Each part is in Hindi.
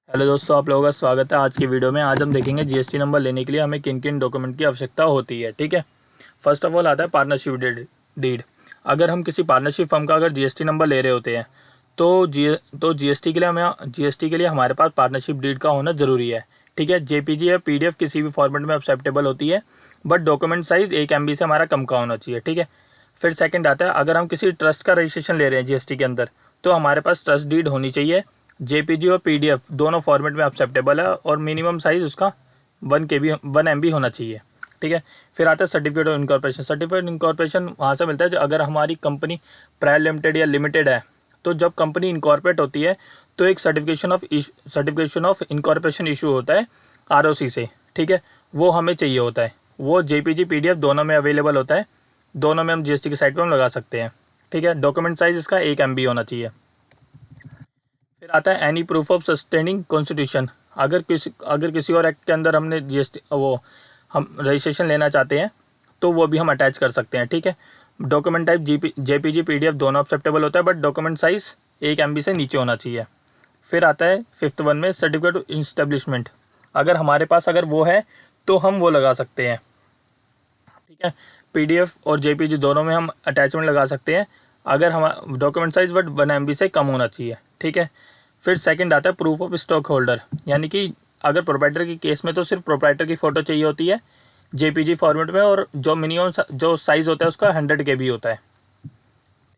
हेलो दोस्तों, आप लोगों का स्वागत है आज की वीडियो में। आज हम देखेंगे जीएसटी नंबर लेने के लिए हमें किन किन डॉक्यूमेंट की आवश्यकता होती है। ठीक है, फर्स्ट ऑफ ऑल आता है पार्टनरशिप डीड। अगर हम किसी पार्टनरशिप फर्म का अगर जीएसटी नंबर ले रहे होते हैं तो जीएसटी के लिए हमारे पास पार्टनरशिप डीड का होना ज़रूरी है। ठीक है, जेपीजी या पीडीएफ किसी भी फॉर्मेट में एक्सेप्टेबल होती है, बट डॉक्यूमेंट साइज़ 1 MB से हमारा कम का होना चाहिए। ठीक है, फिर सेकंड आता है अगर हम किसी ट्रस्ट का रजिस्ट्रेशन ले रहे हैं जीएसटी के अंदर तो हमारे पास ट्रस्ट डीड होनी चाहिए। जेपीजी और पीडीएफ दोनों फॉर्मेट में एक्सेप्टेबल है और मिनिमम साइज़ उसका 1 MB होना चाहिए। ठीक है, फिर आता है certificate of incorporation. Certificate incorporation वहाँ से मिलता है जो अगर हमारी कंपनी प्राइवेट लिमिटेड या लिमिटेड है, तो जब कंपनी इनकॉर्पोरेट होती है तो एक सर्टिफिकेशन ऑफ इनकॉर्पोरेशन इशू होता है आरओसी से। ठीक है, वो हमें चाहिए होता है। वो जेपीजी पीडीएफ दोनों में अवेलेबल होता है, दोनों में हम जीएसटी की साइट पर हम लगा सकते हैं। ठीक है, डॉक्यूमेंट साइज़ इसका 1 MB होना चाहिए। फिर आता है any proof of sustaining constitution. अगर किसी और एक्ट के अंदर हमने जीएसटी हम रजिस्ट्रेशन लेना चाहते हैं तो वो भी हम अटैच कर सकते हैं। ठीक है, डॉक्यूमेंट टाइप जेपीजी पीडीएफ दोनों एक्सेप्टेबल होता है, बट डॉक्यूमेंट साइज़ 1 MB से नीचे होना चाहिए। फिर आता है फिफ्थ वन में सर्टिफिकेट ऑफ इस्टेब्लिशमेंट। अगर हमारे पास अगर वो है तो हम वो लगा सकते हैं। ठीक है, पीडीएफ और जेपीजी दोनों में हम अटैचमेंट लगा सकते हैं अगर हम डॉक्यूमेंट साइज बट 1 MB से कम होना चाहिए। ठीक है, फिर सेकंड आता है प्रूफ ऑफ स्टॉक होल्डर, यानी कि अगर प्रोप्राइटर के केस में तो सिर्फ प्रोप्राइटर की फ़ोटो चाहिए होती है जेपीजी फॉर्मेट में, और जो मिनिमम जो साइज़ होता है उसका 100 KB होता है।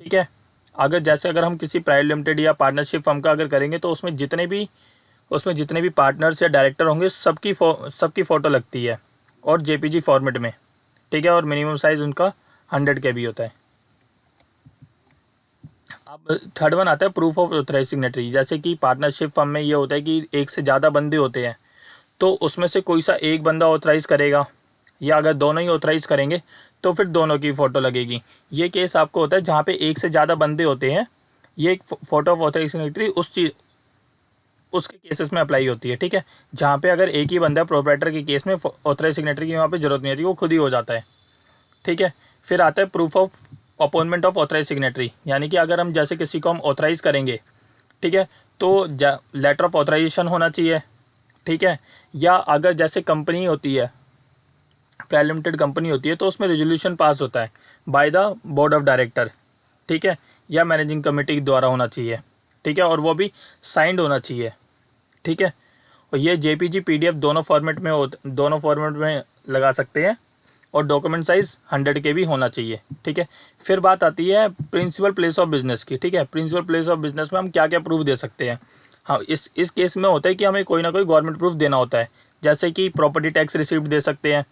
ठीक है, अगर हम किसी प्राइवेट लिमिटेड या पार्टनरशिप फर्म का अगर करेंगे तो उसमें जितने भी पार्टनर्स या डायरेक्टर होंगे सबकी फ़ोटो लगती है और जेपीजी फॉर्मेट में। ठीक है, और मिनिमम साइज़ उनका 100 KB होता है। अब थर्ड वन आता है प्रूफ ऑफ ऑथराइज सिग्नेटरी। जैसे कि पार्टनरशिप फर्म में ये होता है कि एक से ज़्यादा बंदे होते हैं, तो उसमें से कोई सा एक बंदा ऑथराइज करेगा या अगर दोनों ही ऑथराइज करेंगे तो फिर दोनों की फ़ोटो लगेगी। ये केस आपको होता है जहाँ पे एक से ज़्यादा बंदे होते हैं। ये एक फ़ोटो ऑफ ऑथराइज सिग्नेटरी उसके केसेस में अप्लाई होती है। ठीक है, जहाँ पे अगर एक ही बंदा प्रोप्राइटर के केस में ऑथराइज सिग्नेटरी की वहाँ पे ज़रूरत नहीं होती, वो खुद ही हो जाता है। ठीक है, फिर आता है proof of appointment of authorize signatory, यानी कि अगर हम जैसे किसी को हम ऑथराइज़ करेंगे, ठीक है, तो लेटर ऑफ ऑथराइजेशन होना चाहिए। ठीक है, या अगर जैसे कंपनी होती है, प्राइवेट लिमिटेड कंपनी होती है, तो उसमें रेजोल्यूशन पास होता है by the board of director. ठीक है, या मैनेजिंग कमेटी द्वारा होना चाहिए। ठीक है, और वो भी साइंड होना चाहिए। ठीक है, और ये जेपीजी पीडीएफ दोनों फॉर्मेट में लगा सकते हैं और डॉक्यूमेंट साइज़ 100 KB होना चाहिए। ठीक है, फिर बात आती है प्रिंसिपल प्लेस ऑफ बिजनेस की। ठीक है, प्रिंसिपल प्लेस ऑफ बिजनेस में हम क्या क्या प्रूफ दे सकते हैं। हाँ, इस केस में होता है कि हमें कोई ना कोई गवर्नमेंट प्रूफ देना होता है, जैसे कि प्रॉपर्टी टैक्स रिसिप्ट दे सकते हैं।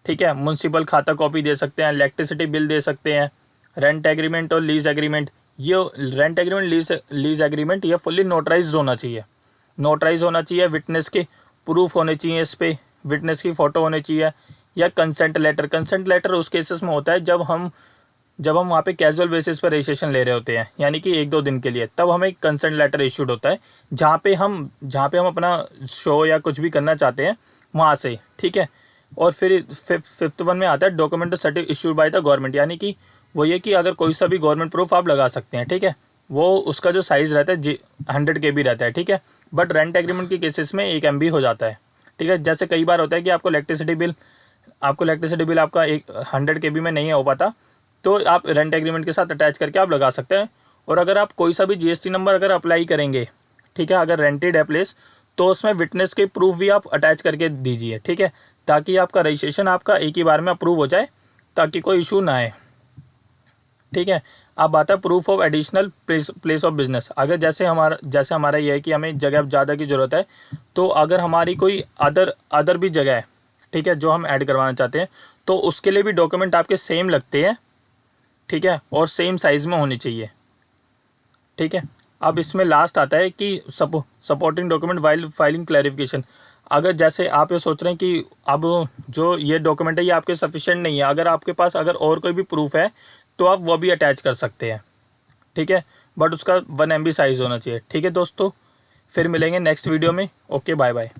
ठीक है, म्यूनसिपल खाता कॉपी दे सकते हैं, इलेक्ट्रिसिटी बिल दे सकते हैं, रेंट एग्रीमेंट और लीज एग्रीमेंट। ये रेंट एग्रीमेंट लीज एग्रीमेंट ये फुल्ली नोटराइज होना चाहिए। विटनेस के प्रूफ होने चाहिए, इस पर विटनेस की फ़ोटो होनी चाहिए। या कंसेंट लेटर उस केसेस में होता है जब हम वहाँ पे कैजुअल बेसिस पर रजिस्ट्रेशन ले रहे होते हैं, यानी कि 1-2 दिन के लिए, तब हमें कंसेंट लेटर इशूड होता है जहाँ पे हम अपना शो या कुछ भी करना चाहते हैं वहाँ से। ठीक है, और फिर फिफ्थ वन में आता है document certificate issued by the government, यानी कि वो ये कि अगर कोई सा भी गवर्नमेंट प्रूफ आप लगा सकते हैं। ठीक है, वो उसका जो साइज़ रहता है 100 KB रहता है। ठीक है, बट रेंट एग्रीमेंट के केसेस में 1 MB हो जाता है। ठीक है, जैसे कई बार होता है कि आपको इलेक्ट्रिसिटी बिल आपका 100 KB में नहीं हो पाता, तो आप रेंट एग्रीमेंट के साथ अटैच करके आप लगा सकते हैं। और अगर आप कोई सा भी जीएसटी नंबर अगर अप्लाई करेंगे, ठीक है, अगर रेंटेड है प्लेस, तो उसमें विटनेस के प्रूफ भी आप अटैच करके दीजिए। ठीक है, ताकि आपका रजिस्ट्रेशन आपका एक ही बार में अप्रूव हो जाए, ताकि कोई इशू ना आए। ठीक है, अब आता है proof of additional place of business. अगर जैसे हमारा ये है कि हमें जगह ज़्यादा की ज़रूरत है, तो अगर हमारी कोई अदर भी जगह है, ठीक है, जो हम ऐड करवाना चाहते हैं, तो उसके लिए भी डॉक्यूमेंट आपके सेम लगते हैं। ठीक है, और सेम साइज़ में होनी चाहिए। ठीक है, अब इसमें लास्ट आता है कि supporting document while filing clarification. अगर जैसे आप ये सोच रहे हैं कि अब जो ये डॉक्यूमेंट है ये आपके सफिशिएंट नहीं है, अगर आपके पास अगर और कोई भी प्रूफ है तो आप वो भी अटैच कर सकते हैं। ठीक है, बट उसका 1 MB साइज़ होना चाहिए। ठीक है दोस्तों, फिर मिलेंगे नेक्स्ट वीडियो में। Okay, bye bye.